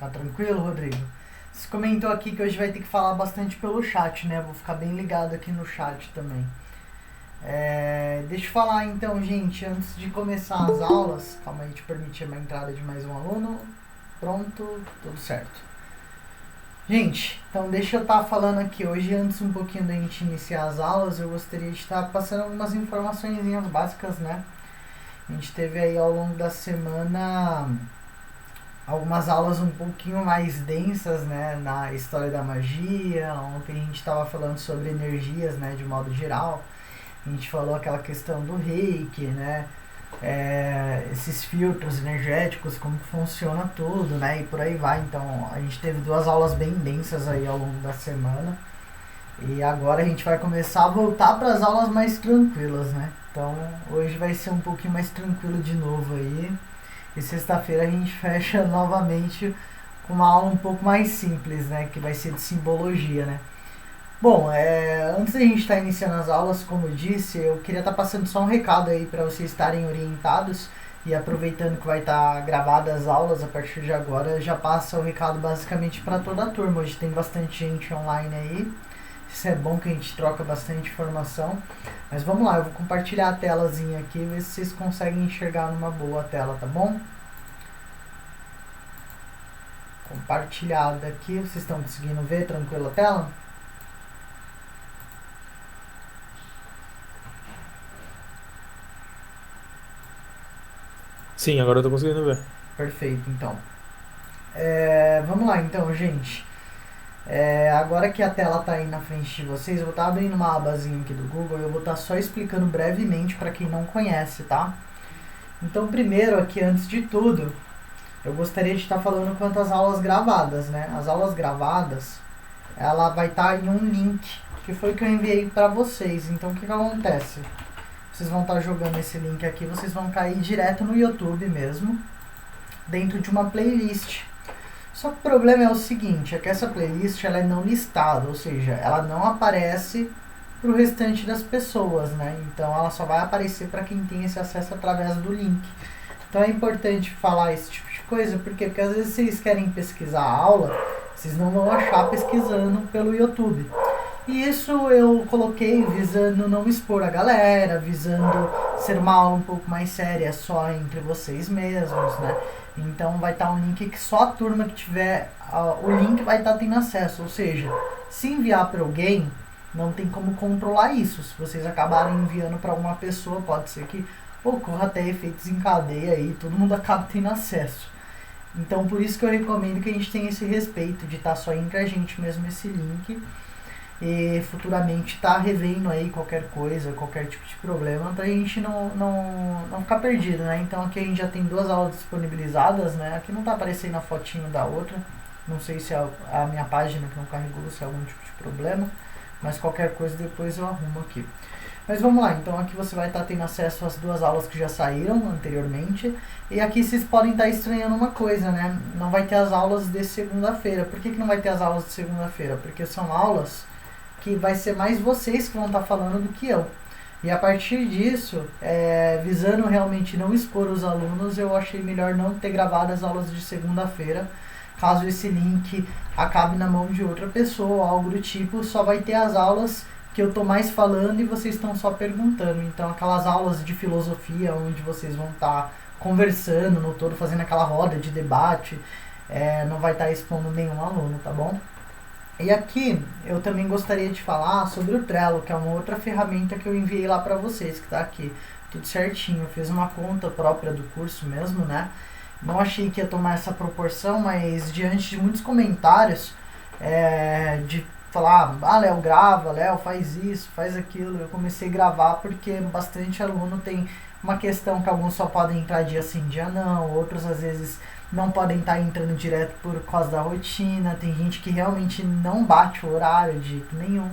Tá tranquilo, Rodrigo? Você comentou aqui que hoje vai ter que falar bastante pelo chat, né? Vou ficar bem ligado aqui no chat também. Deixa eu falar então, gente, antes de começar as aulas. Calma aí, te permitir uma entrada de mais um aluno. Pronto, tudo certo. Gente, então deixa eu estar falando aqui hoje, antes um pouquinho da gente iniciar as aulas, eu gostaria de estar passando algumas informaçõezinhas básicas, né? A gente teve aí ao longo da semana algumas aulas um pouquinho mais densas, né, na história da magia. Ontem a gente estava falando sobre energias, né, de modo geral. A gente falou aquela questão do reiki, né, esses filtros energéticos, como que funciona tudo, né, e por aí vai. Então a gente teve duas aulas bem densas aí ao longo da semana. E agora a gente vai começar a voltar para as aulas mais tranquilas, né? Então hoje vai ser um pouquinho mais tranquilo de novo aí. E sexta-feira a gente fecha novamente com uma aula um pouco mais simples, né? Que vai ser de simbologia, né? Bom, antes da gente estar iniciando as aulas, como eu disse, eu queria estar passando só um recado aí para vocês estarem orientados. E aproveitando que vai estar gravadas as aulas a partir de agora, já passa o recado basicamente para toda a turma. Hoje tem bastante gente online aí. Isso é bom que a gente troca bastante informação. Mas vamos lá, eu vou compartilhar a telazinha aqui e ver se vocês conseguem enxergar numa boa tela, tá bom? Compartilhada aqui, vocês estão conseguindo ver tranquilo a tela? Sim, agora eu tô conseguindo ver. Perfeito, então. Vamos lá então, gente. Agora que a tela está aí na frente de vocês, eu vou estar abrindo uma abazinha aqui do Google e eu vou estar só explicando brevemente para quem não conhece, tá? Então, primeiro aqui, antes de tudo, eu gostaria de estar falando quanto às aulas gravadas, né? As aulas gravadas, ela vai estar em um link, que foi que eu enviei para vocês. Então, o que acontece? Vocês vão estar jogando esse link aqui, vocês vão cair direto no YouTube mesmo, dentro de uma playlist. Só que o problema é o seguinte, é que essa playlist ela é não listada, ou seja, ela não aparece para o restante das pessoas, né? Então ela só vai aparecer para quem tem esse acesso através do link. Então é importante falar esse tipo de coisa, porque às vezes vocês querem pesquisar a aula, vocês não vão achar pesquisando pelo YouTube. E isso eu coloquei visando não expor a galera, visando ser uma aula um pouco mais séria só entre vocês mesmos, né? Então vai estar um link que só a turma que tiver o link vai estar tendo acesso. Ou seja, se enviar para alguém, não tem como controlar isso. Se vocês acabarem enviando para alguma pessoa, pode ser que ocorra até efeitos em cadeia e todo mundo acaba tendo acesso. Então por isso que eu recomendo que a gente tenha esse respeito de estar só entre a gente mesmo esse link. E futuramente tá revendo aí qualquer coisa, qualquer tipo de problema, pra gente não ficar perdido, né? Então aqui a gente já tem duas aulas disponibilizadas, né? Aqui não tá aparecendo a fotinho da outra, não sei se é a minha página que não carregou, se é algum tipo de problema, mas qualquer coisa depois eu arrumo aqui. Mas vamos lá, então aqui você vai estar tendo acesso às duas aulas que já saíram anteriormente. E aqui vocês podem estar estranhando uma coisa, né? Não vai ter as aulas de segunda-feira. Por que não vai ter as aulas de segunda-feira? Porque são aulas que vai ser mais vocês que vão estar falando do que eu. E a partir disso, visando realmente não expor os alunos, eu achei melhor não ter gravado as aulas de segunda-feira. Caso esse link acabe na mão de outra pessoa ou algo do tipo, só vai ter as aulas que eu estou mais falando e vocês estão só perguntando. Então aquelas aulas de filosofia, onde vocês vão estar conversando no todo, fazendo aquela roda de debate, não vai estar expondo nenhum aluno, tá bom? E aqui eu também gostaria de falar sobre o Trello, que é uma outra ferramenta que eu enviei lá para vocês, que está aqui, tudo certinho. Eu fiz uma conta própria do curso mesmo, né? Não achei que ia tomar essa proporção, mas diante de muitos comentários, de falar, Léo, grava, Léo, faz isso, faz aquilo, eu comecei a gravar porque bastante aluno tem uma questão que alguns só podem entrar dia sim, dia não, outros às vezes não podem estar entrando direto por causa da rotina, tem gente que realmente não bate o horário de jeito nenhum.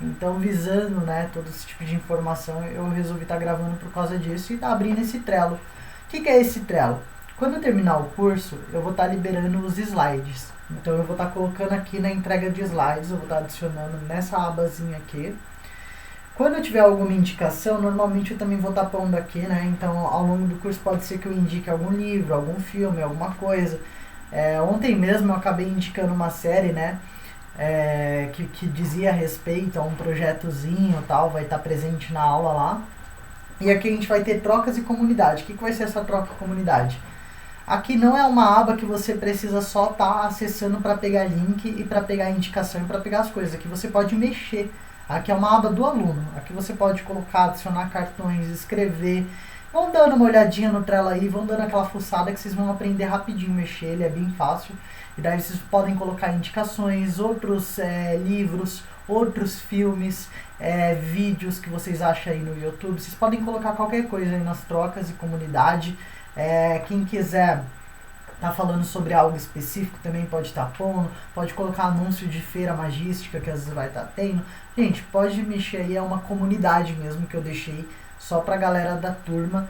Então, visando, né, todo esse tipo de informação, eu resolvi estar gravando por causa disso e estar abrindo esse Trello. O que é esse Trello? Quando eu terminar o curso, eu vou estar liberando os slides. Então, eu vou estar colocando aqui na entrega de slides, eu vou estar adicionando nessa abazinha aqui. Quando eu tiver alguma indicação, normalmente eu também vou estar pondo aqui, né? Então, ao longo do curso pode ser que eu indique algum livro, algum filme, alguma coisa. Ontem mesmo eu acabei indicando uma série, né? Que dizia a respeito a um projetozinho e tal, vai estar presente na aula lá. E aqui a gente vai ter trocas e comunidade. O que vai ser essa troca e comunidade? Aqui não é uma aba que você precisa só estar acessando para pegar link e para pegar indicação e para pegar as coisas. Aqui você pode mexer. Aqui é uma aba do aluno. Aqui você pode colocar, adicionar cartões, escrever. Vão dando uma olhadinha no Trello aí, vão dando aquela fuçada que vocês vão aprender rapidinho a mexer. Ele é bem fácil. E daí vocês podem colocar indicações, outros livros, outros filmes, vídeos que vocês acham aí no YouTube. Vocês podem colocar qualquer coisa aí nas trocas e comunidade. Quem quiser tá falando sobre algo específico também pode estar pondo, pode colocar anúncio de feira magística que às vezes vai estar tendo. Gente, pode mexer aí, é uma comunidade mesmo que eu deixei só pra galera da turma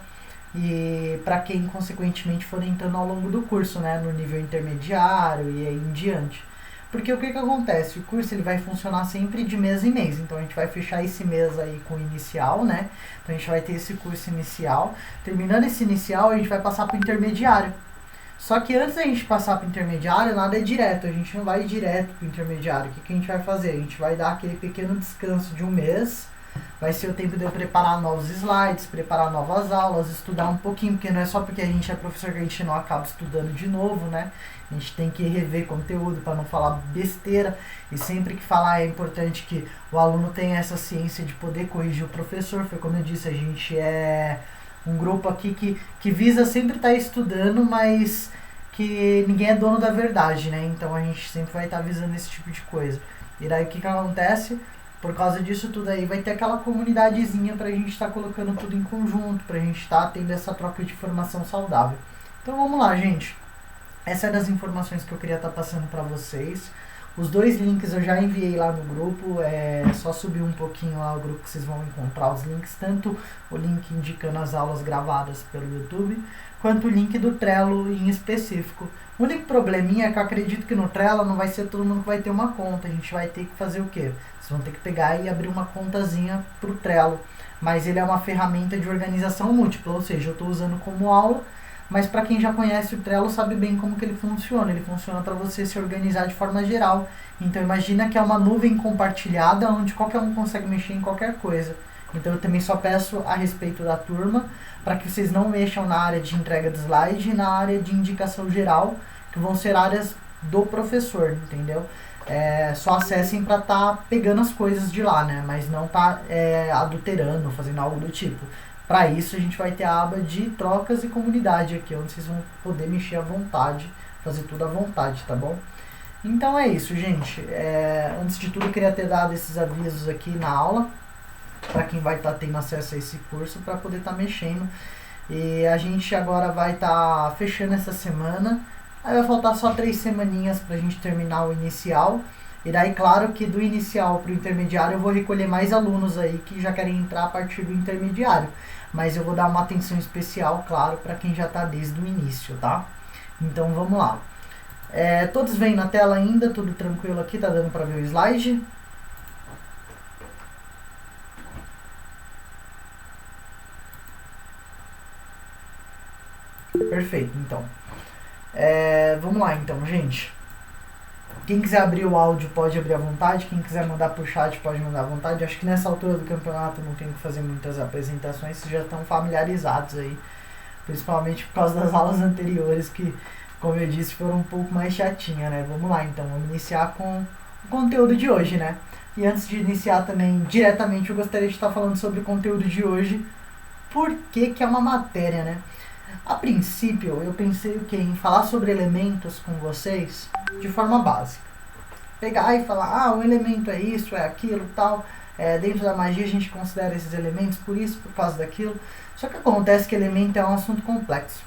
e para quem consequentemente for entrando ao longo do curso, né, no nível intermediário e aí em diante. Porque o que acontece? O curso ele vai funcionar sempre de mês em mês. Então a gente vai fechar esse mês aí com o inicial, né? Então a gente vai ter esse curso inicial. Terminando esse inicial, a gente vai passar para o intermediário. Só que antes da gente passar para o intermediário, nada é direto. A gente não vai direto para o intermediário. O que a gente vai fazer? A gente vai dar aquele pequeno descanso de um mês. Vai ser o tempo de eu preparar novos slides, preparar novas aulas, estudar um pouquinho, porque não é só porque a gente é professor que a gente não acaba estudando de novo, né? A gente tem que rever conteúdo para não falar besteira, e sempre que falar é importante que o aluno tenha essa ciência de poder corrigir o professor. Foi como eu disse, a gente é um grupo aqui que visa sempre estar estudando, mas que ninguém é dono da verdade, né? Então a gente sempre vai estar visando esse tipo de coisa. E daí o que acontece? Por causa disso tudo aí, vai ter aquela comunidadezinha pra gente estar colocando tudo em conjunto, pra gente estar tendo essa troca de informação saudável. Então vamos lá, gente. Essa é das informações que eu queria estar passando pra vocês. Os 2 links eu já enviei lá no grupo, é só subir um pouquinho lá o grupo que vocês vão encontrar os links, tanto o link indicando as aulas gravadas pelo YouTube, quanto o link do Trello em específico. O único probleminha é que eu acredito que no Trello não vai ser todo mundo que vai ter uma conta, a gente vai ter que fazer o quê? Vocês vão ter que pegar e abrir uma contazinha pro Trello, mas ele é uma ferramenta de organização múltipla, ou seja, eu estou usando como aula, mas para quem já conhece o Trello sabe bem como que ele funciona para você se organizar de forma geral. Então imagina que é uma nuvem compartilhada onde qualquer um consegue mexer em qualquer coisa. Então eu também só peço a respeito da turma para que vocês não mexam na área de entrega de slide e na área de indicação geral, que vão ser áreas do professor, entendeu? Só acessem para estar pegando as coisas de lá, né? Mas não tá adulterando, fazendo algo do tipo. Para isso a gente vai ter a aba de trocas e comunidade aqui, onde vocês vão poder mexer à vontade, fazer tudo à vontade, tá bom? Então é isso, gente. Antes de tudo eu queria ter dado esses avisos aqui na aula, para quem vai estar tendo acesso a esse curso, para poder estar mexendo. E a gente agora vai estar fechando essa semana. Aí vai faltar só 3 semaninhas pra gente terminar o inicial. E daí, claro que do inicial pro intermediário eu vou recolher mais alunos aí que já querem entrar a partir do intermediário. Mas eu vou dar uma atenção especial, claro, para quem já tá desde o início, tá? Então vamos lá. Todos veem na tela ainda, tudo tranquilo aqui, tá dando pra ver o slide? Perfeito, então. Vamos lá então, gente. Quem quiser abrir o áudio pode abrir à vontade, quem quiser mandar pro chat pode mandar à vontade. Acho que nessa altura do campeonato não tenho que fazer muitas apresentações, vocês já estão familiarizados aí, principalmente por causa das aulas anteriores que, como eu disse, foram um pouco mais chatinhas, né? Vamos lá então, vamos iniciar com o conteúdo de hoje, né? E antes de iniciar também diretamente, eu gostaria de estar falando sobre o conteúdo de hoje, por que é uma matéria, né? A princípio, eu pensei o quê? Em falar sobre elementos com vocês de forma básica. Pegar e falar, um elemento é isso, é aquilo, tal. Dentro da magia a gente considera esses elementos por isso, por causa daquilo. Só que acontece que elemento é um assunto complexo.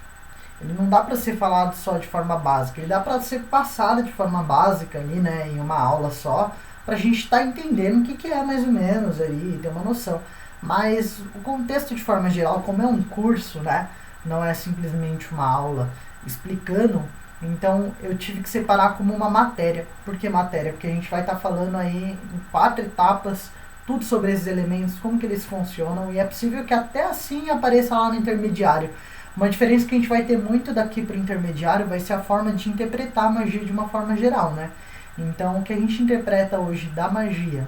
Ele não dá para ser falado só de forma básica, ele dá para ser passado de forma básica ali, né, em uma aula só, pra gente estar entendendo o que é mais ou menos ali, ter uma noção. Mas o contexto de forma geral, como é um curso, né, não é simplesmente uma aula explicando, então eu tive que separar como uma matéria. Por que matéria? Porque a gente vai estar falando aí em 4 etapas, tudo sobre esses elementos, como que eles funcionam, e é possível que até assim apareça lá no intermediário. Uma diferença que a gente vai ter muito daqui para o intermediário vai ser a forma de interpretar a magia de uma forma geral, né? Então, o que a gente interpreta hoje da magia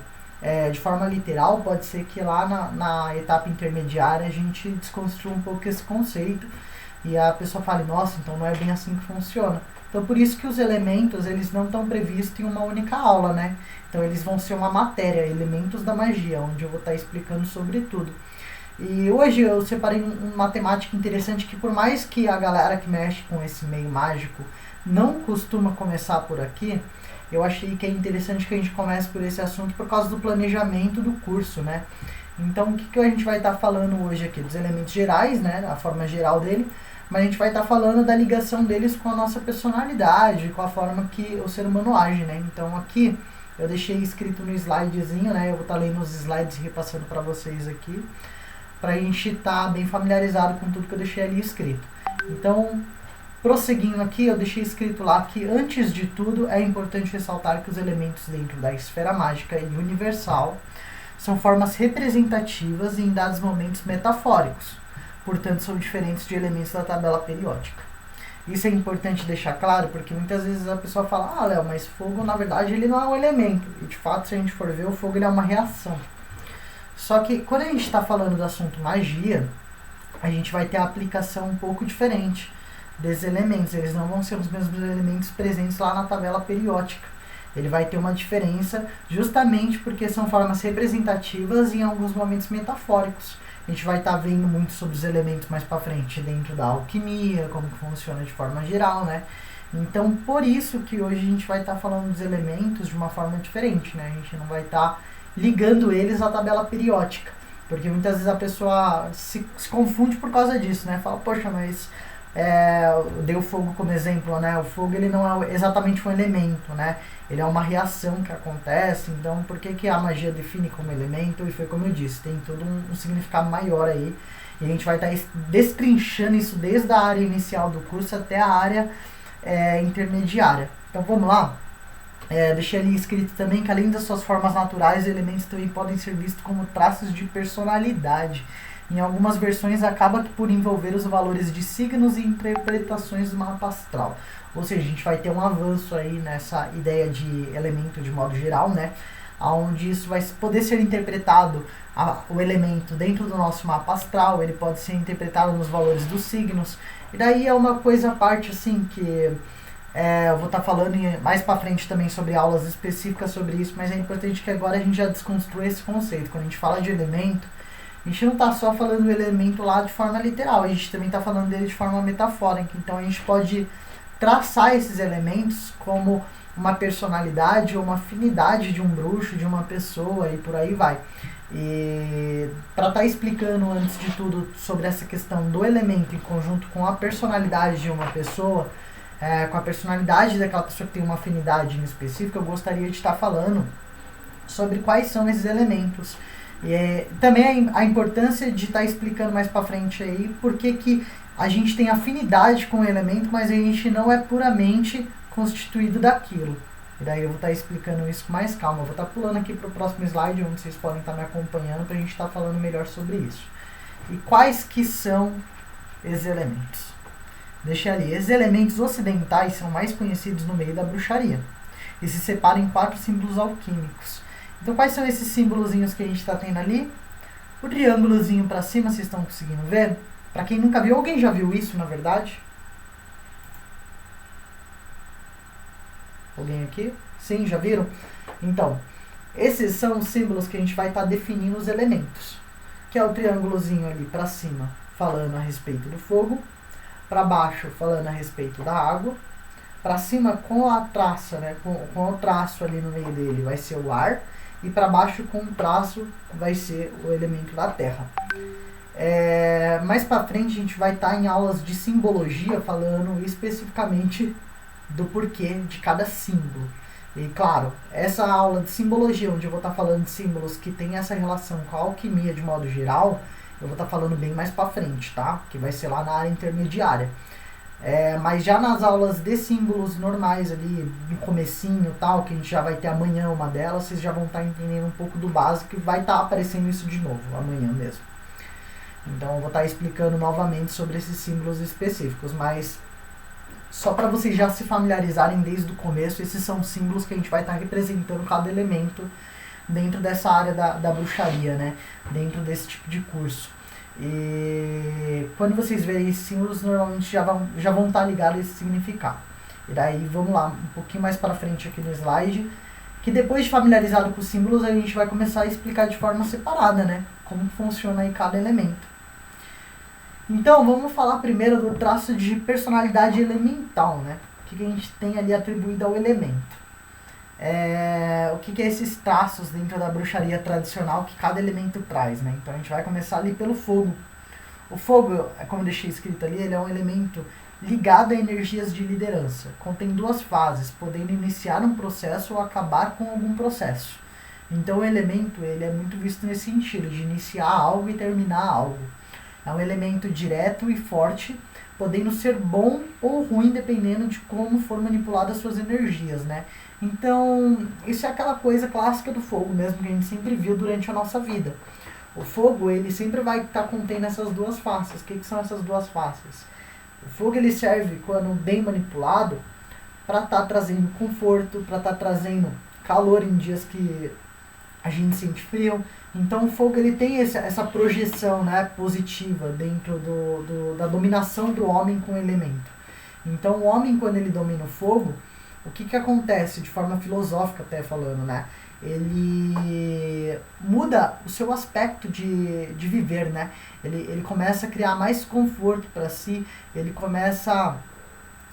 de forma literal, pode ser que lá na etapa intermediária a gente desconstrua um pouco esse conceito e a pessoa fale, nossa, então não é bem assim que funciona. Então, por isso que os elementos, eles não estão previstos em uma única aula, né? Então, eles vão ser uma matéria, elementos da magia, onde eu vou estar explicando sobre tudo. E hoje eu separei uma temática interessante que, por mais que a galera que mexe com esse meio mágico não costuma começar por aqui, eu achei que é interessante que a gente comece por esse assunto por causa do planejamento do curso, né? Então, o que a gente vai estar falando hoje aqui? Dos elementos gerais, né? A forma geral dele, mas a gente vai estar falando da ligação deles com a nossa personalidade, com a forma que o ser humano age, né? Então, aqui eu deixei escrito no slidezinho, né? Eu vou estar lendo os slides e repassando para vocês aqui, para a gente estar bem familiarizado com tudo que eu deixei ali escrito. Então, prosseguindo aqui, eu deixei escrito lá que, antes de tudo, é importante ressaltar que os elementos dentro da esfera mágica e universal são formas representativas e, em dados momentos, metafóricos. Portanto, são diferentes de elementos da tabela periódica. Isso é importante deixar claro, porque muitas vezes a pessoa fala, ah, Léo, mas fogo, na verdade, ele não é um elemento. E, de fato, se a gente for ver, o fogo ele é uma reação. Só que, quando a gente está falando do assunto magia, a gente vai ter a aplicação um pouco diferente desses elementos. Eles não vão ser os mesmos elementos presentes lá na tabela periódica. Ele vai ter uma diferença justamente porque são formas representativas e, em alguns momentos, metafóricos. A gente vai estar vendo muito sobre os elementos mais para frente dentro da alquimia, como que funciona de forma geral, né? Então, por isso que hoje a gente vai estar falando dos elementos de uma forma diferente, né? A gente não vai estar ligando eles à tabela periódica, porque muitas vezes a pessoa se confunde por causa disso, né? Fala, poxa, mas eu dei o fogo como exemplo, né? O fogo ele não é exatamente um elemento, né? Ele é uma reação que acontece, então por que a magia define como elemento? E foi como eu disse, tem todo um significado maior aí. E a gente vai estar destrinchando isso desde a área inicial do curso até a área intermediária. Então vamos lá? Deixei ali escrito também que, além das suas formas naturais, os elementos também podem ser vistos como traços de personalidade. Em algumas versões acaba por envolver os valores de signos e interpretações do mapa astral. Ou seja, a gente vai ter um avanço aí nessa ideia de elemento de modo geral, né? Onde isso vai poder ser interpretado, o elemento dentro do nosso mapa astral, ele pode ser interpretado nos valores dos signos. E daí é uma coisa à parte, assim, que eu vou estar falando mais pra frente também sobre aulas específicas sobre isso, mas é importante que agora a gente já desconstrua esse conceito. Quando a gente fala de elemento, a gente não está só falando do elemento lá de forma literal, a gente também está falando dele de forma metafórica. Então a gente pode traçar esses elementos como uma personalidade ou uma afinidade de um bruxo, de uma pessoa e por aí vai. E para estar explicando antes de tudo sobre essa questão do elemento em conjunto com a personalidade de uma pessoa, com a personalidade daquela pessoa que tem uma afinidade em específico, eu gostaria de estar falando sobre quais são esses elementos. E também a importância de estar explicando mais para frente aí porque que a gente tem afinidade com o elemento, mas a gente não é puramente constituído daquilo. E daí eu vou estar explicando isso com mais calma. Eu vou estar pulando aqui para o próximo slide, onde vocês podem estar me acompanhando para a gente estar falando melhor sobre isso. E quais que são esses elementos? Deixa ali. Esses elementos ocidentais são mais conhecidos no meio da bruxaria e se separam em 4 símbolos alquímicos. Então, quais são esses símbolozinhos que a gente está tendo ali? O triângulozinho para cima, vocês estão conseguindo ver? Para quem nunca viu, alguém já viu isso, na verdade? Alguém aqui? Sim, já viram? Então, esses são os símbolos que a gente vai estar definindo os elementos. Que é o triângulozinho ali para cima, falando a respeito do fogo. Para baixo, falando a respeito da água. Para cima, com a traça, né, com o traço ali no meio dele, vai ser o ar. E para baixo, com o traço, vai ser o elemento da terra. Mais para frente, a gente vai estar em aulas de simbologia, falando especificamente do porquê de cada símbolo. E claro, essa aula de simbologia, onde eu vou estar falando de símbolos que tem essa relação com a alquimia de modo geral, eu vou estar falando bem mais para frente, tá? Que vai ser lá na área intermediária. Mas já nas aulas de símbolos normais ali, no comecinho tal, que a gente já vai ter amanhã uma delas, vocês já vão estar entendendo um pouco do básico e vai estar aparecendo isso de novo, amanhã mesmo. Então eu vou estar explicando novamente sobre esses símbolos específicos, mas só para vocês já se familiarizarem desde o começo, esses são símbolos que a gente vai estar representando cada elemento dentro dessa área da bruxaria, né? Dentro desse tipo de curso. E quando vocês verem esses símbolos, normalmente já vão estar ligados a esse significado. E daí vamos lá, um pouquinho mais para frente aqui no slide, que depois de familiarizado com os símbolos, a gente vai começar a explicar de forma separada, né? Como funciona aí cada elemento. Então, vamos falar primeiro do traço de personalidade elemental, né? O que a gente tem ali atribuído ao elemento. O que é esses traços dentro da bruxaria tradicional que cada elemento traz, né? Então, a gente vai começar ali pelo fogo. O fogo, como eu deixei escrito ali, ele é um elemento ligado a energias de liderança. Contém duas fases, podendo iniciar um processo ou acabar com algum processo. Então, o elemento, ele é muito visto nesse sentido, de iniciar algo e terminar algo. É um elemento direto e forte, podendo ser bom ou ruim, dependendo de como for manipuladas as suas energias, né? Então, isso é aquela coisa clássica do fogo mesmo, que a gente sempre viu durante a nossa vida. O fogo, ele sempre vai estar contendo essas duas faces. O que são essas duas faces? O fogo, ele serve, quando bem manipulado, para estar trazendo conforto, para estar trazendo calor em dias que a gente sente frio. Então o fogo, ele tem essa projeção, né, positiva dentro da dominação do homem com o elemento. Então o homem, quando ele domina o fogo, o que acontece de forma filosófica até falando, né? Ele muda o seu aspecto de viver, né? Ele começa a criar mais conforto para si, ele começa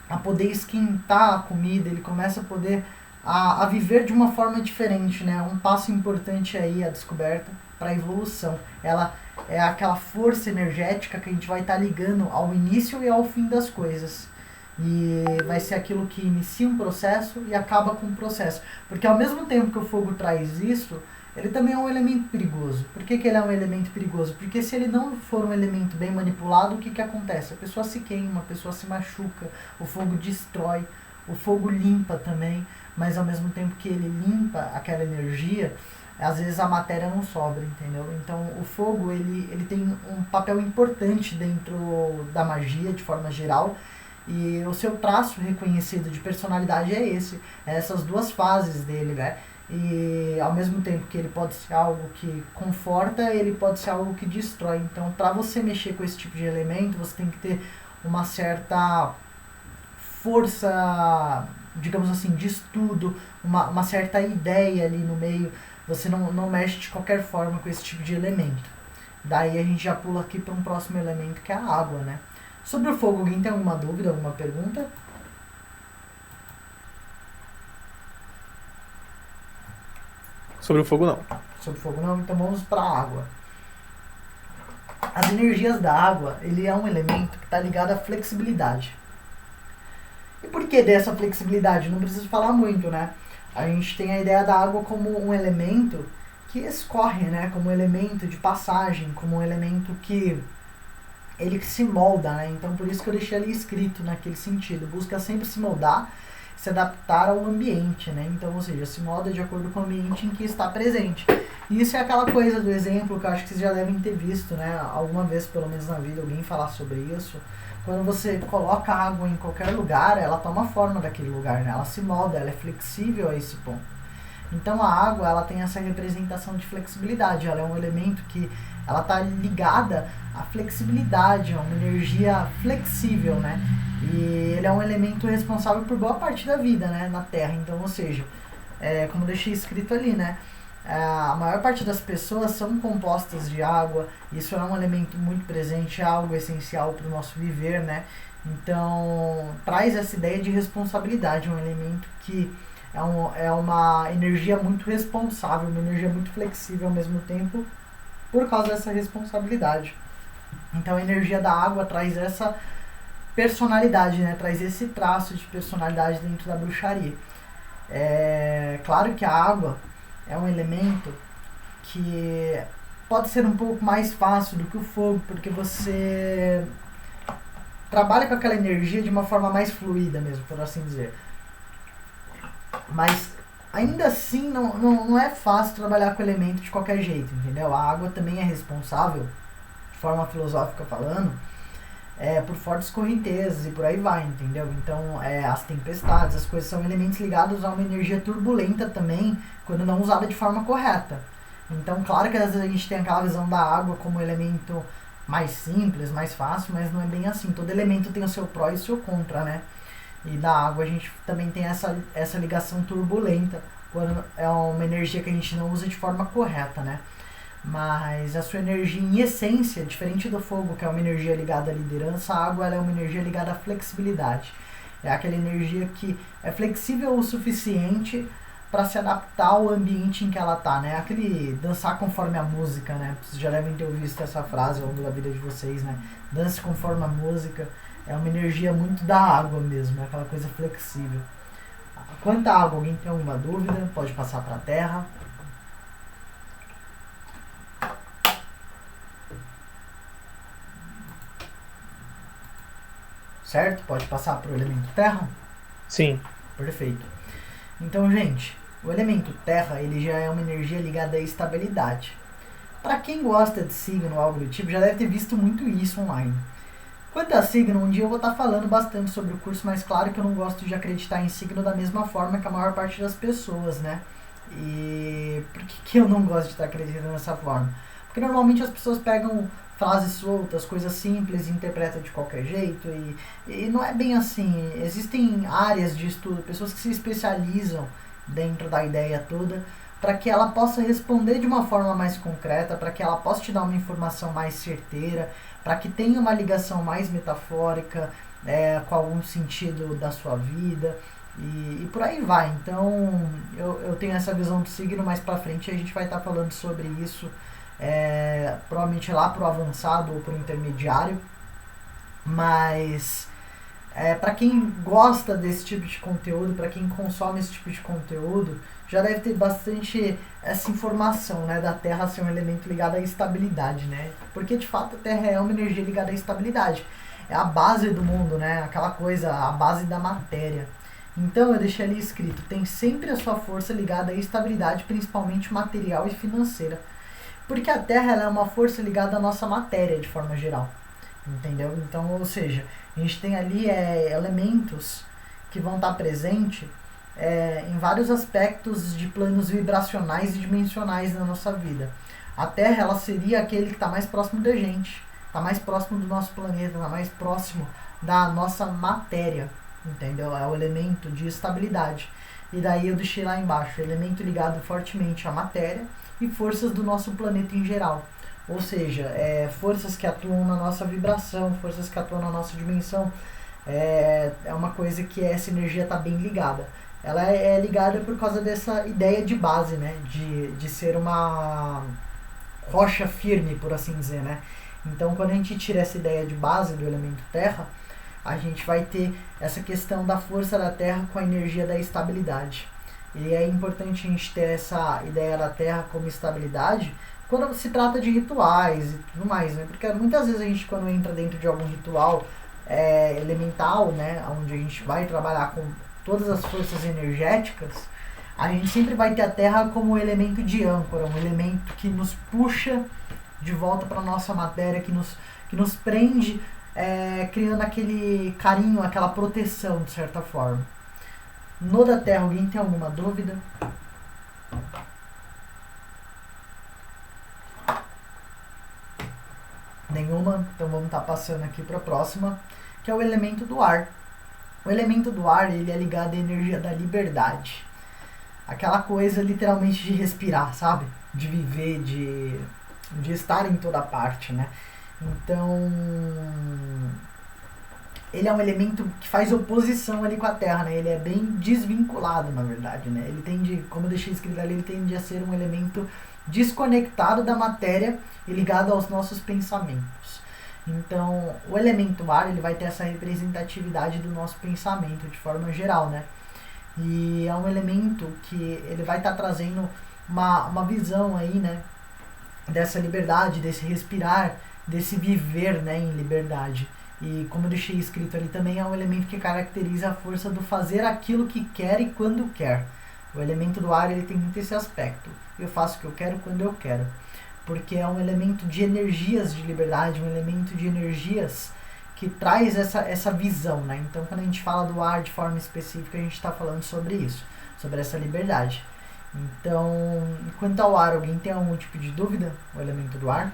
a poder esquentar a comida, ele começa a poder a viver de uma forma diferente, né? Um passo importante aí, a descoberta para a evolução. Ela é aquela força energética que a gente vai estar ligando ao início e ao fim das coisas. E vai ser aquilo que inicia um processo e acaba com o processo. Porque ao mesmo tempo que o fogo traz isso, ele também é um elemento perigoso. Por que ele é um elemento perigoso? Porque se ele não for um elemento bem manipulado, o que acontece? A pessoa se queima, a pessoa se machuca, o fogo destrói, o fogo limpa também. Mas ao mesmo tempo que ele limpa aquela energia, às vezes a matéria não sobra, entendeu? Então o fogo, ele tem um papel importante dentro da magia, de forma geral, e o seu traço reconhecido de personalidade é esse, essas duas fases dele, né? E ao mesmo tempo que ele pode ser algo que conforta, ele pode ser algo que destrói. Então, para você mexer com esse tipo de elemento, você tem que ter uma certa força, digamos assim, de estudo, uma certa ideia ali no meio. Você não mexe de qualquer forma com esse tipo de elemento. Daí a gente já pula aqui para um próximo elemento, que é a água, né? Sobre o fogo, alguém tem alguma dúvida, alguma pergunta? Sobre o fogo, não. Sobre o fogo não, então vamos para a água. As energias da água, ele é um elemento que está ligado à flexibilidade. E por que dessa flexibilidade? Não preciso falar muito, né? A gente tem a ideia da água como um elemento que escorre, né? Como um elemento de passagem, como um elemento que ele se molda, né? Então por isso que eu deixei ali escrito naquele sentido. Busca sempre se moldar, se adaptar ao ambiente, né? Então, ou seja, se molda de acordo com o ambiente em que está presente. E isso é aquela coisa do exemplo que eu acho que vocês já devem ter visto, né? Alguma vez, pelo menos na vida, alguém falar sobre isso. Quando você coloca água em qualquer lugar, ela toma forma daquele lugar, né? Ela se molda, ela é flexível a esse ponto. Então a água, ela tem essa representação de flexibilidade, ela é um elemento que ela está ligada à flexibilidade, a uma energia flexível, né? E ele é um elemento responsável por boa parte da vida, né, na Terra. Então, ou seja, como eu deixei escrito ali, né? A maior parte das pessoas são compostas de água, isso é um elemento muito presente, é algo essencial para o nosso viver, né? Então, traz essa ideia de responsabilidade, um elemento que é uma energia muito responsável, uma energia muito flexível ao mesmo tempo, por causa dessa responsabilidade. Então, a energia da água traz essa personalidade, né? Traz esse traço de personalidade dentro da bruxaria. Claro que a água é um elemento que pode ser um pouco mais fácil do que o fogo, porque você trabalha com aquela energia de uma forma mais fluida mesmo, por assim dizer. Mas ainda assim não é fácil trabalhar com o elemento de qualquer jeito, entendeu? A água também é responsável forma filosófica falando, por fortes correntezas e por aí vai, entendeu? Então, as tempestades, as coisas são elementos ligados a uma energia turbulenta também, quando não usada de forma correta. Então, claro que às vezes a gente tem aquela visão da água como elemento mais simples, mais fácil, mas não é bem assim. Todo elemento tem o seu pró e o seu contra, né? E da água a gente também tem essa ligação turbulenta, quando é uma energia que a gente não usa de forma correta, né? Mas a sua energia em essência, diferente do fogo, que é uma energia ligada à liderança, a água ela é uma energia ligada à flexibilidade. É aquela energia que é flexível o suficiente para se adaptar ao ambiente em que ela tá, né? Aquele dançar conforme a música, né? Vocês já devem ter ouvido essa frase ao longo da vida de vocês, né? Dance conforme a música. É uma energia muito da água mesmo, é aquela coisa flexível. Quanto à água, alguém tem alguma dúvida? Pode passar para a terra. Certo? Pode passar para o elemento terra? Sim. Perfeito. Então, gente, o elemento terra, ele já é uma energia ligada à estabilidade. Para quem gosta de signo ou algo do tipo, já deve ter visto muito isso online. Quanto a signo, um dia eu vou estar falando bastante sobre o curso, mas claro que eu não gosto de acreditar em signo da mesma forma que a maior parte das pessoas, né? E por que eu não gosto de estar acreditando dessa forma? Porque normalmente as pessoas pegam frases soltas, coisas simples, e interpretam de qualquer jeito, e não é bem assim. Existem áreas de estudo, pessoas que se especializam dentro da ideia toda, para que ela possa responder de uma forma mais concreta, para que ela possa te dar uma informação mais certeira, para que tenha uma ligação mais metafórica com algum sentido da sua vida, e por aí vai. Então, eu tenho essa visão do signo, mais pra frente a gente vai estar falando sobre isso, provavelmente lá pro avançado ou pro intermediário, mas para quem gosta desse tipo de conteúdo, para quem consome esse tipo de conteúdo, já deve ter bastante essa informação, né, da Terra ser um elemento ligado à estabilidade, né? Porque de fato a Terra é uma energia ligada à estabilidade. É a base do mundo, né? Aquela coisa, a base da matéria. Então eu deixei ali escrito, tem sempre a sua força ligada à estabilidade, principalmente material e financeira. Porque a Terra ela é uma força ligada à nossa matéria de forma geral. Entendeu? Então, ou seja, a gente tem ali elementos que vão estar presentes em vários aspectos de planos vibracionais e dimensionais na nossa vida. A Terra ela seria aquele que está mais próximo da gente, está mais próximo do nosso planeta, está mais próximo da nossa matéria, entendeu? É o elemento de estabilidade. E daí eu deixei lá embaixo, elemento ligado fortemente à matéria e forças do nosso planeta em geral. Ou seja, forças que atuam na nossa vibração, forças que atuam na nossa dimensão. É uma coisa que essa energia está bem ligada. Ela é ligada por causa dessa ideia de base, né? De ser uma rocha firme, por assim dizer, né? Então, quando a gente tira essa ideia de base do elemento terra, a gente vai ter essa questão da força da terra com a energia da estabilidade. E é importante a gente ter essa ideia da terra como estabilidade quando se trata de rituais e tudo mais, né? Porque muitas vezes a gente, quando entra dentro de algum ritual elemental, né? Onde a gente vai trabalhar com todas as forças energéticas, a gente sempre vai ter a terra como um elemento de âncora, um elemento que nos puxa de volta para a nossa matéria, que nos prende, criando aquele carinho, aquela proteção, de certa forma. No da terra, alguém tem alguma dúvida? Nenhuma? Então vamos estar passando aqui para a próxima, que é o elemento do ar. O elemento do ar, ele é ligado à energia da liberdade. Aquela coisa literalmente de respirar, sabe? De viver, de estar em toda parte, né? Então, ele é um elemento que faz oposição ali com a Terra, né? Ele é bem desvinculado, na verdade, né? Ele tende, como eu deixei escrito ali, ele tende a ser um elemento desconectado da matéria e ligado aos nossos pensamentos. Então, o elemento ar, ele vai ter essa representatividade do nosso pensamento de forma geral, né? E é um elemento que ele vai estar trazendo uma visão aí, né? Dessa liberdade, desse respirar, desse viver, né, em liberdade. E como eu deixei escrito ali também, é um elemento que caracteriza a força do fazer aquilo que quer e quando quer. O elemento do ar, ele tem muito esse aspecto. Eu faço o que eu quero quando eu quero. porque é um elemento de energias de liberdade, um elemento de energias que traz essa visão, né? Então, quando a gente fala do ar de forma específica, a gente está falando sobre isso, sobre essa liberdade. Então, quanto ao ar, alguém tem algum tipo de dúvida? O elemento do ar?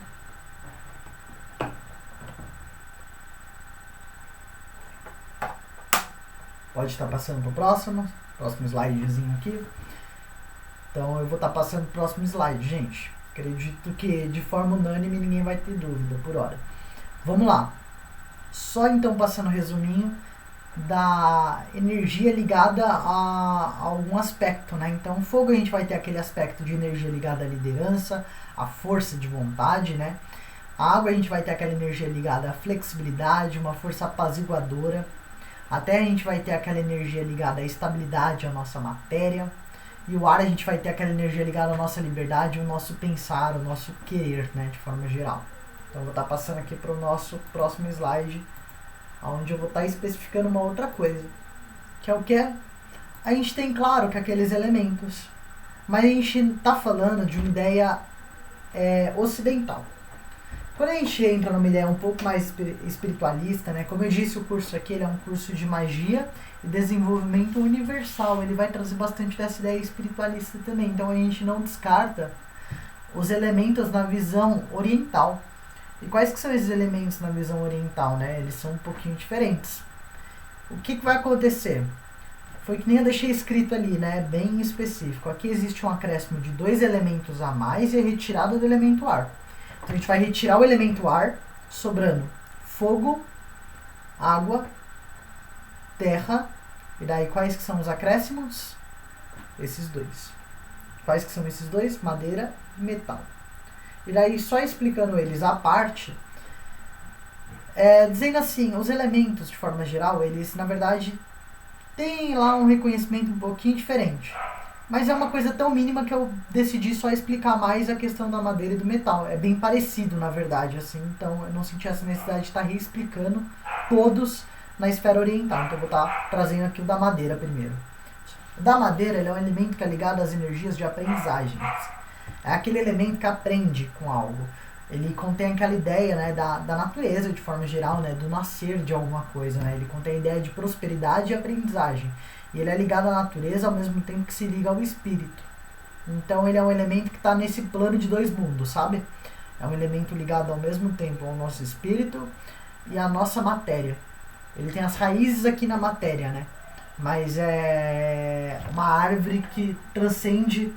Pode estar passando para o próximo slidezinho aqui. Então, eu vou estar passando para o próximo slide, gente. Acredito que de forma unânime ninguém vai ter dúvida por hora. Vamos lá. Só então passando o resuminho da energia ligada a algum aspecto, né? Então, fogo a gente vai ter aquele aspecto de energia ligada à liderança, à força de vontade, né? A água a gente vai ter aquela energia ligada à flexibilidade, uma força apaziguadora. A terra a gente vai ter aquela energia ligada à estabilidade, à nossa matéria. E o ar a gente vai ter aquela energia ligada à nossa liberdade, ao nosso pensar, ao nosso querer, né? De forma geral. Então, eu vou estar passando aqui para o nosso próximo slide, onde eu vou estar especificando uma outra coisa, que é o que? A gente tem, claro, que aqueles elementos, mas a gente está falando de uma ideia ocidental. Quando a gente entra numa ideia um pouco mais espiritualista, né, como eu disse, o curso aqui ele é um curso de magia e desenvolvimento universal, ele vai trazer bastante dessa ideia espiritualista também, então a gente não descarta os elementos na visão oriental. E quais que são esses elementos na visão oriental, né? Eles são um pouquinho diferentes. O que vai acontecer? Foi que nem eu deixei escrito ali, né? Bem específico. Aqui existe um acréscimo de 2 elementos a mais e a retirada do elemento ar. Então a gente vai retirar o elemento ar, sobrando fogo, água, terra. E daí quais que são os acréscimos? Esses 2. Quais que são esses 2? Madeira e metal. E daí, só explicando eles à parte, dizendo assim, os elementos, de forma geral, eles, na verdade, têm lá um reconhecimento um pouquinho diferente. Mas é uma coisa tão mínima que eu decidi só explicar mais a questão da madeira e do metal. É bem parecido, na verdade, assim, então eu não senti essa necessidade de estar reexplicando todos na esfera oriental. Então eu vou estar trazendo aqui o da madeira primeiro. O da madeira ele é um elemento que é ligado às energias de aprendizagem. É aquele elemento que aprende com algo. Ele contém aquela ideia, né, da natureza de forma geral, né, do nascer de alguma coisa. Né? Ele contém a ideia de prosperidade e aprendizagem. E ele é ligado à natureza ao mesmo tempo que se liga ao espírito. Então ele é um elemento que está nesse plano de 2 mundos, sabe? É um elemento ligado ao mesmo tempo ao nosso espírito e à nossa matéria. Ele tem as raízes aqui na matéria, né? Mas é uma árvore que transcende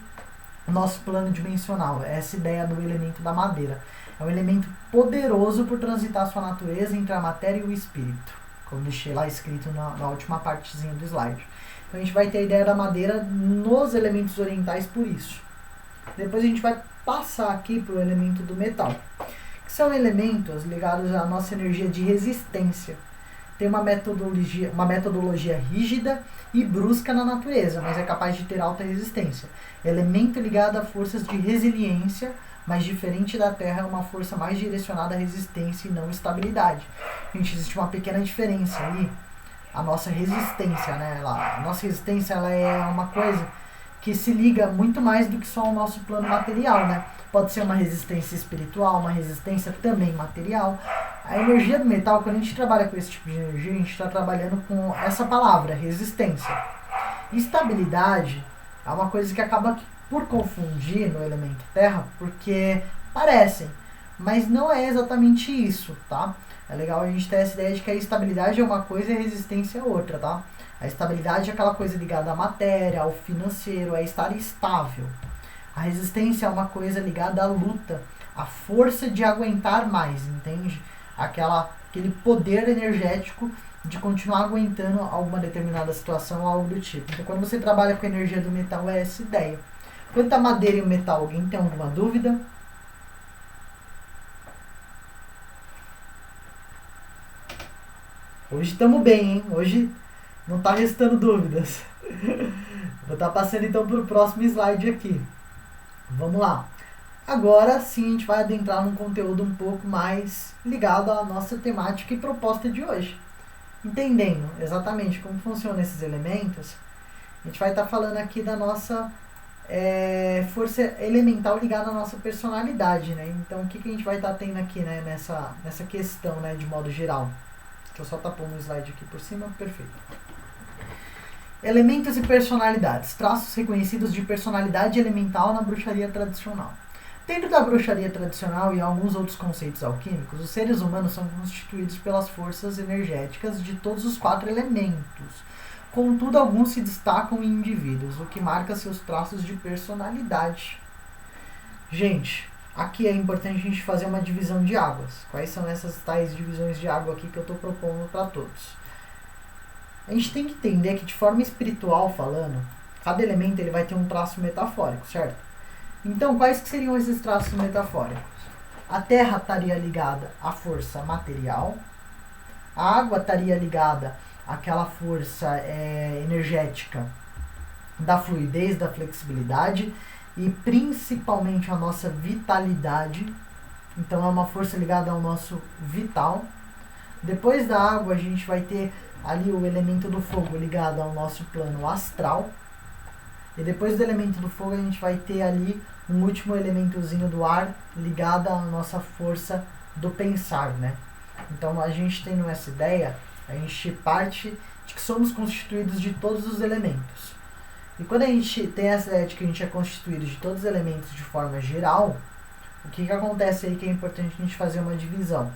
o nosso plano dimensional. Essa ideia do elemento da madeira. É um elemento poderoso por transitar sua natureza entre a matéria e o espírito. Como deixei lá escrito na última partezinha do slide. Então a gente vai ter a ideia da madeira nos elementos orientais por isso. Depois a gente vai passar aqui para o elemento do metal. Que são elementos ligados à nossa energia de resistência. Tem uma metodologia rígida e brusca na natureza, mas é capaz de ter alta resistência. Elemento ligado a forças de resiliência, mas diferente da Terra, é uma força mais direcionada à resistência e não estabilidade. Gente, existe uma pequena diferença ali. A nossa resistência, né? A nossa resistência ela é uma coisa que se liga muito mais do que só ao nosso plano material, né? Pode ser uma resistência espiritual, uma resistência também material. A energia do metal, quando a gente trabalha com esse tipo de energia, a gente está trabalhando com essa palavra, resistência. Estabilidade é uma coisa que acaba por confundir no elemento terra, porque parecem, mas não é exatamente isso, tá? É legal a gente ter essa ideia de que a estabilidade é uma coisa e a resistência é outra, tá? A estabilidade é aquela coisa ligada à matéria, ao financeiro, é estar estável. A resistência é uma coisa ligada à luta, à força de aguentar mais, entende? Aquele poder energético de continuar aguentando alguma determinada situação ou algo do tipo. Então, quando você trabalha com a energia do metal, é essa ideia. Quanto à madeira e o metal, alguém tem alguma dúvida? Hoje estamos bem, hein? Hoje não está restando dúvidas. Vou estar passando então para o próximo slide aqui. Vamos lá. Agora sim a gente vai adentrar num conteúdo um pouco mais ligado à nossa temática e proposta de hoje. Entendendo exatamente como funcionam esses elementos, a gente vai estar falando aqui da nossa força elemental ligada à nossa personalidade, né? Então, o que a gente vai estar tendo aqui, né, nessa questão, né, de modo geral? Deixa eu só tapar um slide aqui por cima, perfeito. Elementos e personalidades, traços reconhecidos de personalidade elemental na bruxaria tradicional. Dentro da bruxaria tradicional e alguns outros conceitos alquímicos, os seres humanos são constituídos pelas forças energéticas de todos os 4 elementos. Contudo, alguns se destacam em indivíduos, o que marca seus traços de personalidade. Gente, aqui é importante a gente fazer uma divisão de águas. Quais são essas tais divisões de água aqui que eu estou propondo para todos? A gente tem que entender que, de forma espiritual falando, cada elemento ele vai ter um traço metafórico, certo? Então, quais que seriam esses traços metafóricos? A terra estaria ligada à força material, a água estaria ligada àquela força energética da fluidez, da flexibilidade e principalmente a nossa vitalidade. Então, é uma força ligada ao nosso vital. Depois da água, a gente vai ter ali o elemento do fogo ligado ao nosso plano astral. E depois do elemento do fogo, a gente vai ter ali um último elementozinho do ar ligado à nossa força do pensar, né? Então, a gente tendo essa ideia, a gente parte de que somos constituídos de todos os elementos. E quando a gente tem essa ideia de que a gente é constituído de todos os elementos de forma geral, o que acontece aí que é importante a gente fazer uma divisão?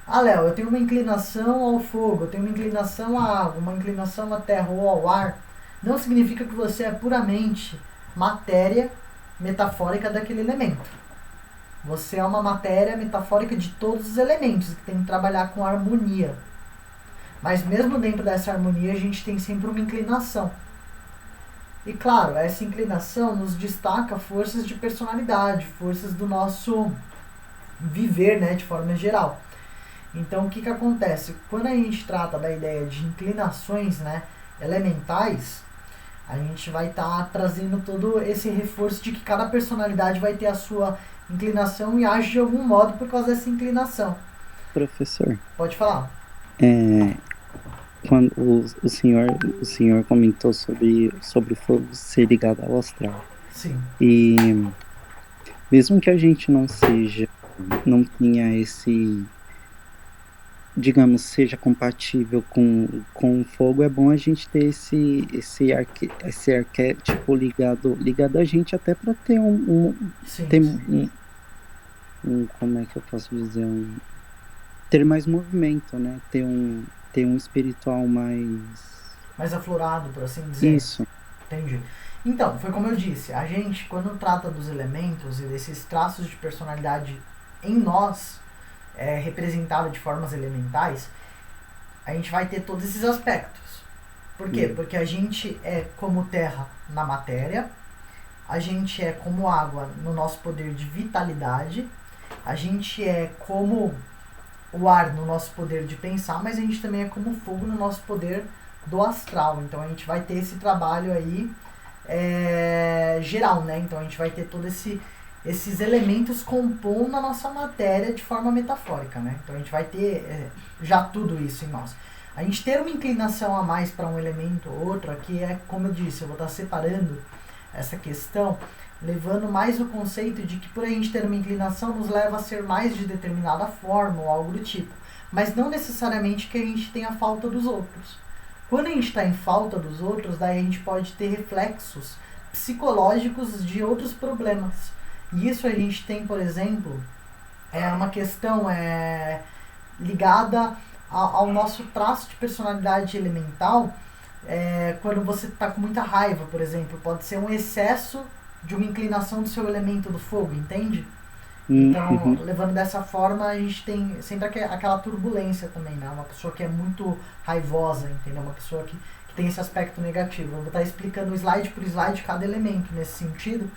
Ah, Léo, eu tenho uma inclinação ao fogo, eu tenho uma inclinação à água, uma inclinação à terra ou ao ar. Não significa que você é puramente matéria metafórica daquele elemento. Você é uma matéria metafórica de todos os elementos, que tem que trabalhar com harmonia. Mas mesmo dentro dessa harmonia, a gente tem sempre uma inclinação. E claro, essa inclinação nos destaca forças de personalidade, forças do nosso viver, né, de forma geral. Então, o que acontece? Quando a gente trata da ideia de inclinações, né, elementais, a gente vai estar trazendo todo esse reforço de que cada personalidade vai ter a sua inclinação e age de algum modo por causa dessa inclinação. Professor, Pode falar. Quando o senhor comentou sobre o fogo ser ligado ao astral. Sim. E mesmo que a gente não tenha esse, digamos, seja compatível com o fogo, é bom a gente ter esse arquétipo ligado a gente, até para ter como é que eu posso dizer, ter mais movimento, né? Ter um espiritual mais aflorado, por assim dizer. Isso. Entendi. Então, foi como eu disse, a gente, quando trata dos elementos e desses traços de personalidade em nós, representado de formas elementais, a gente vai ter todos esses aspectos. Por quê? Porque a gente é como terra na matéria, a gente é como água no nosso poder de vitalidade, a gente é como o ar no nosso poder de pensar, mas a gente também é como fogo no nosso poder do astral. Então a gente vai ter esse trabalho aí geral, né? Então a gente vai ter todos esses elementos compondo a nossa matéria de forma metafórica, né? Então a gente vai ter já tudo isso em nós. A gente ter uma inclinação a mais para um elemento ou outro, aqui como eu disse, eu vou estar separando essa questão, levando mais o conceito de que por a gente ter uma inclinação nos leva a ser mais de determinada forma ou algo do tipo, mas não necessariamente que a gente tenha falta dos outros. Quando a gente está em falta dos outros, daí a gente pode ter reflexos psicológicos de outros problemas. E isso a gente tem, por exemplo, uma questão ligada ao nosso traço de personalidade elemental. Quando você está com muita raiva, por exemplo, pode ser um excesso de uma inclinação do seu elemento do fogo, entende? Então, levando dessa forma, a gente tem sempre aquela turbulência também, né? Uma pessoa que é muito raivosa, entendeu? Uma pessoa que tem esse aspecto negativo. Eu vou estar explicando slide por slide cada elemento nesse sentido.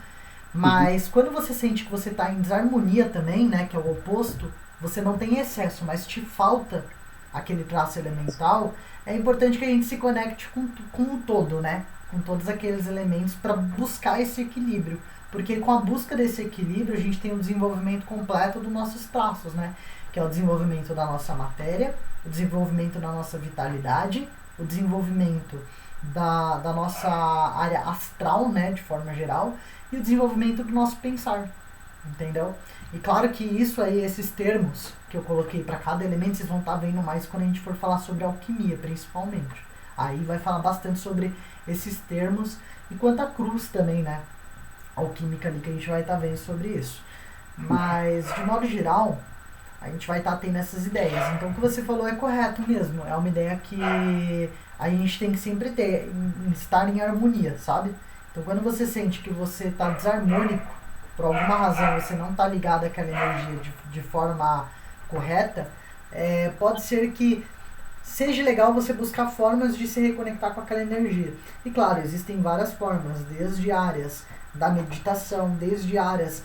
Mas quando você sente que você está em desarmonia também, né? Que é o oposto, você não tem excesso, mas te falta aquele traço elemental, é importante que a gente se conecte com o todo, né? Com todos aqueles elementos para buscar esse equilíbrio. Porque com a busca desse equilíbrio, a gente tem o desenvolvimento completo dos nossos traços, né? Que é o desenvolvimento da nossa matéria, o desenvolvimento da nossa vitalidade, o desenvolvimento da nossa área astral, né, de forma geral, e o desenvolvimento do nosso pensar, entendeu? E claro que isso aí, esses termos que eu coloquei para cada elemento, vocês vão estar vendo mais quando a gente for falar sobre alquimia, principalmente. Aí vai falar bastante sobre esses termos, e quanto à cruz também, né, alquímica ali, que a gente vai estar vendo sobre isso. Mas, de modo geral, a gente vai estar tendo essas ideias. Então, o que você falou é correto mesmo. É uma ideia que a gente tem que sempre ter, estar em harmonia, sabe? Então, quando você sente que você está desarmônico, por alguma razão você não está ligado àquela energia de forma correta, pode ser que seja legal você buscar formas de se reconectar com aquela energia. E claro, existem várias formas, desde áreas da meditação, desde áreas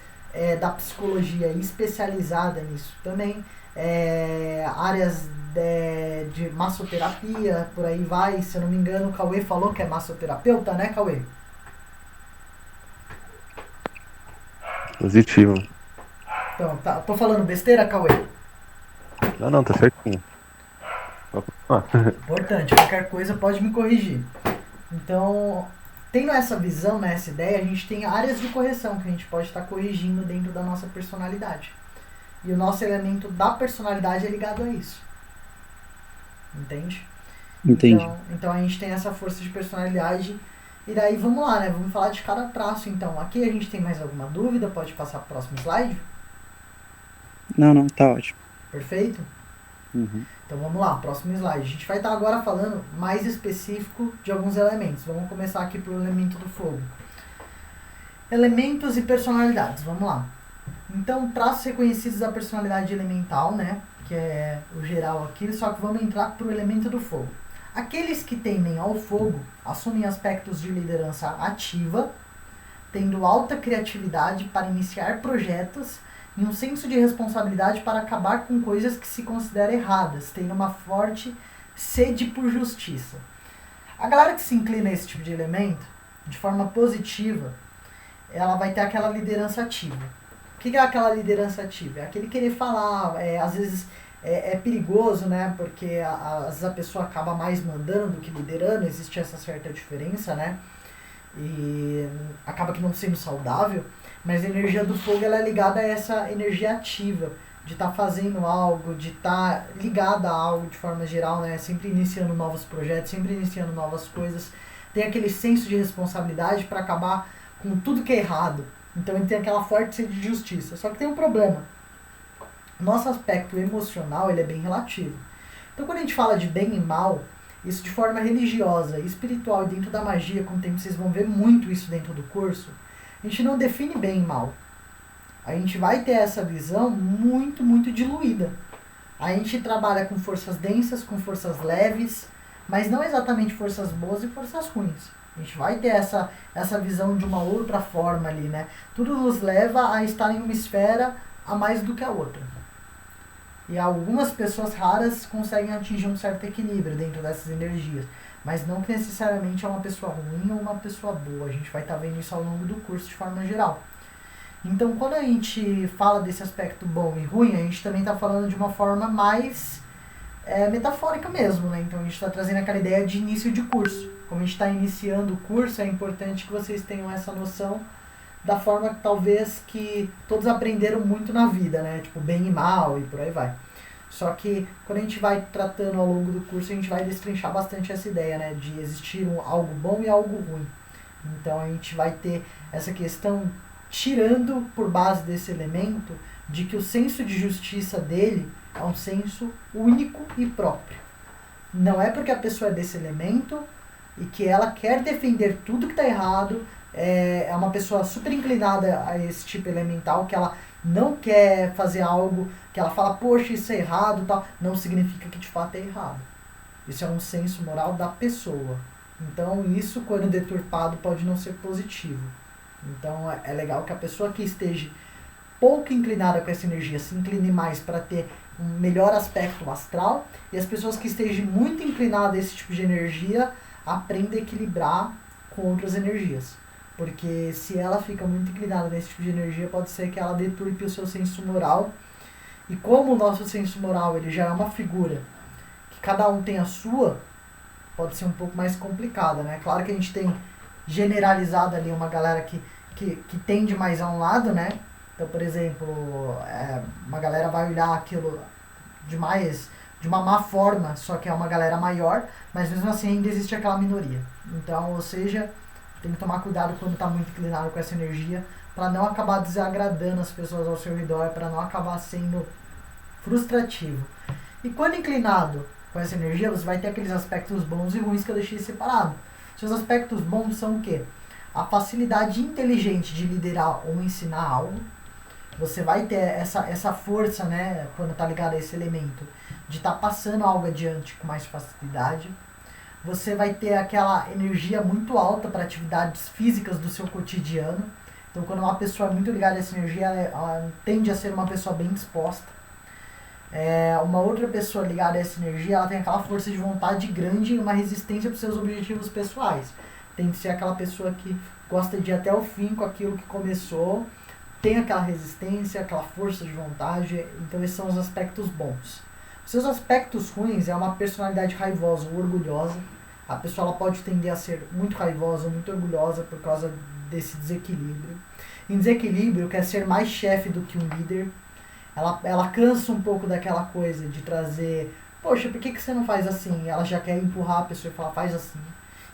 da psicologia especializada nisso também, áreas de massoterapia, por aí vai. Se eu não me engano, o Cauê falou que é massoterapeuta, né, Cauê? Positivo. Então, tô falando besteira, Cauê? Não, tá certinho. Importante, qualquer coisa pode me corrigir. Então, tendo essa visão, né, essa ideia, a gente tem áreas de correção que a gente pode estar corrigindo dentro da nossa personalidade. E o nosso elemento da personalidade é ligado a isso. Entende? Entendi. Então a gente tem essa força de personalidade. E daí vamos lá, né? Vamos falar de cada traço então. Aqui a gente tem mais alguma dúvida? Pode passar para o próximo slide? Não, tá ótimo. Perfeito? Uhum. Então vamos lá, próximo slide. A gente vai estar agora falando mais específico de alguns elementos. Vamos começar aqui pelo elemento do fogo. Elementos e personalidades, vamos lá. Então, traços reconhecidos da personalidade elemental, né? Que é o geral aqui, só que vamos entrar para o elemento do fogo. Aqueles que tendem ao fogo assumem aspectos de liderança ativa, tendo alta criatividade para iniciar projetos e um senso de responsabilidade para acabar com coisas que se consideram erradas, tendo uma forte sede por justiça. A galera que se inclina a esse tipo de elemento, de forma positiva, ela vai ter aquela liderança ativa. O que é aquela liderança ativa? É aquele querer falar, às vezes é perigoso, né? Porque às vezes a pessoa acaba mais mandando do que liderando, existe essa certa diferença, né? E acaba que não sendo saudável, mas a energia do fogo ela é ligada a essa energia ativa, de estar fazendo algo, de estar ligada a algo de forma geral, né? Sempre iniciando novos projetos, sempre iniciando novas coisas. Tem aquele senso de responsabilidade para acabar com tudo que é errado. Então ele tem aquela forte sede de justiça. Só que tem um problema. Nosso aspecto emocional ele é bem relativo. Então quando a gente fala de bem e mal, isso de forma religiosa, espiritual e dentro da magia, com o tempo vocês vão ver muito isso dentro do curso, a gente não define bem e mal. A gente vai ter essa visão muito, muito diluída. A gente trabalha com forças densas, com forças leves, mas não exatamente forças boas e forças ruins. A gente vai ter essa visão de uma outra forma ali, né? Tudo nos leva a estar em uma esfera a mais do que a outra. E algumas pessoas raras conseguem atingir um certo equilíbrio dentro dessas energias. Mas não que necessariamente é uma pessoa ruim ou uma pessoa boa. A gente vai estar vendo isso ao longo do curso de forma geral. Então, quando a gente fala desse aspecto bom e ruim, a gente também está falando de uma forma mais metafórica mesmo, né? Então, a gente está trazendo aquela ideia de início de curso. Como a gente está iniciando o curso, é importante que vocês tenham essa noção da forma que talvez que todos aprenderam muito na vida, né? Tipo, bem e mal e por aí vai. Só que quando a gente vai tratando ao longo do curso, a gente vai destrinchar bastante essa ideia, né? De existir algo bom e algo ruim. Então a gente vai ter essa questão tirando por base desse elemento de que o senso de justiça dele é um senso único e próprio. Não é porque a pessoa é desse elemento e que ela quer defender tudo que está errado, é uma pessoa super inclinada a esse tipo elemental, que ela não quer fazer algo, que ela fala, poxa, isso é errado, tal, não significa que de fato é errado. Isso é um senso moral da pessoa. Então isso, quando deturpado, pode não ser positivo. Então é legal que a pessoa que esteja pouco inclinada com essa energia se incline mais para ter um melhor aspecto astral, e as pessoas que estejam muito inclinadas a esse tipo de energia aprendam a equilibrar com outras energias. Porque se ela fica muito inclinada nesse tipo de energia, pode ser que ela deturpe o seu senso moral. E como o nosso senso moral ele já é uma figura que cada um tem a sua, pode ser um pouco mais complicada, né? Claro que a gente tem generalizado ali uma galera que tende mais a um lado, né? Então, por exemplo, uma galera vai olhar aquilo de uma má forma, só que é uma galera maior, mas mesmo assim ainda existe aquela minoria. Então, ou seja, tem que tomar cuidado quando está muito inclinado com essa energia, para não acabar desagradando as pessoas ao seu redor, para não acabar sendo frustrativo. E quando inclinado com essa energia, você vai ter aqueles aspectos bons e ruins que eu deixei separado. Seus aspectos bons são o quê? A facilidade inteligente de liderar ou ensinar algo. Você vai ter essa força, né, quando está ligado a esse elemento, de estar passando algo adiante com mais facilidade. Você vai ter aquela energia muito alta para atividades físicas do seu cotidiano. Então, quando uma pessoa é muito ligada a essa energia, ela tende a ser uma pessoa bem disposta. Uma outra pessoa ligada a essa energia, ela tem aquela força de vontade grande e uma resistência para os seus objetivos pessoais. Tem que ser aquela pessoa que gosta de ir até o fim com aquilo que começou, tem aquela resistência, aquela força de vontade. Então esses são os aspectos bons. Os seus aspectos ruins é uma personalidade raivosa ou orgulhosa. A pessoa ela pode tender a ser muito raivosa ou muito orgulhosa por causa desse desequilíbrio. Em desequilíbrio, quer ser mais chefe do que um líder. Ela cansa um pouco daquela coisa de trazer, poxa, por que você não faz assim? Ela já quer empurrar a pessoa e falar, faz assim.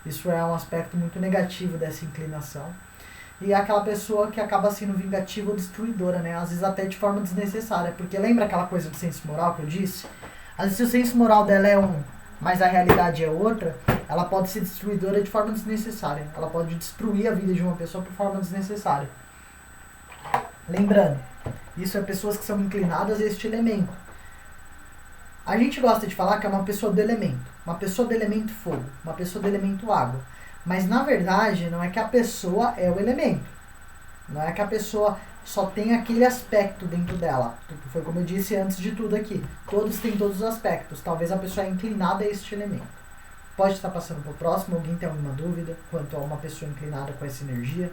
Isso é um aspecto muito negativo dessa inclinação. E é aquela pessoa que acaba sendo vingativa ou destruidora, né? Às vezes até de forma desnecessária. Porque lembra aquela coisa do senso moral que eu disse? Às vezes se o senso moral dela é um, mas a realidade é outra, ela pode ser destruidora de forma desnecessária. Ela pode destruir a vida de uma pessoa por forma desnecessária. Lembrando, isso é pessoas que são inclinadas a este elemento. A gente gosta de falar que é uma pessoa do elemento. Uma pessoa do elemento fogo. Uma pessoa do elemento água. Mas na verdade não é que a pessoa é o elemento. Não é que a pessoa só tem aquele aspecto dentro dela. Foi como eu disse antes de tudo aqui. Todos têm todos os aspectos. Talvez a pessoa é inclinada a este elemento. Pode estar passando para o próximo. Alguém tem alguma dúvida quanto a uma pessoa inclinada com essa energia?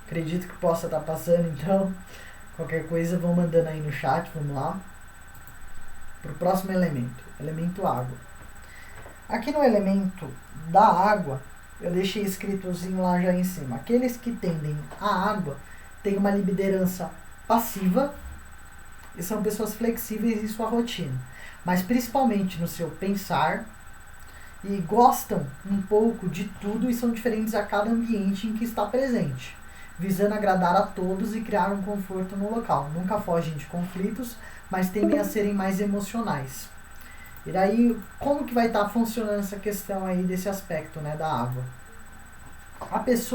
Acredito que possa estar passando, então. Qualquer coisa, vão mandando aí no chat. Vamos lá. Para o próximo elemento. Elemento água. Aqui no elemento da água, eu deixei escritozinho lá já em cima. Aqueles que tendem à água têm uma liderança passiva e são pessoas flexíveis em sua rotina. Mas principalmente no seu pensar, e gostam um pouco de tudo e são diferentes a cada ambiente em que está presente, visando agradar a todos e criar um conforto no local. Nunca fogem de conflitos, mas tendem a serem mais emocionais. E daí, como que vai estar funcionando essa questão aí desse aspecto, né, da água? A pessoa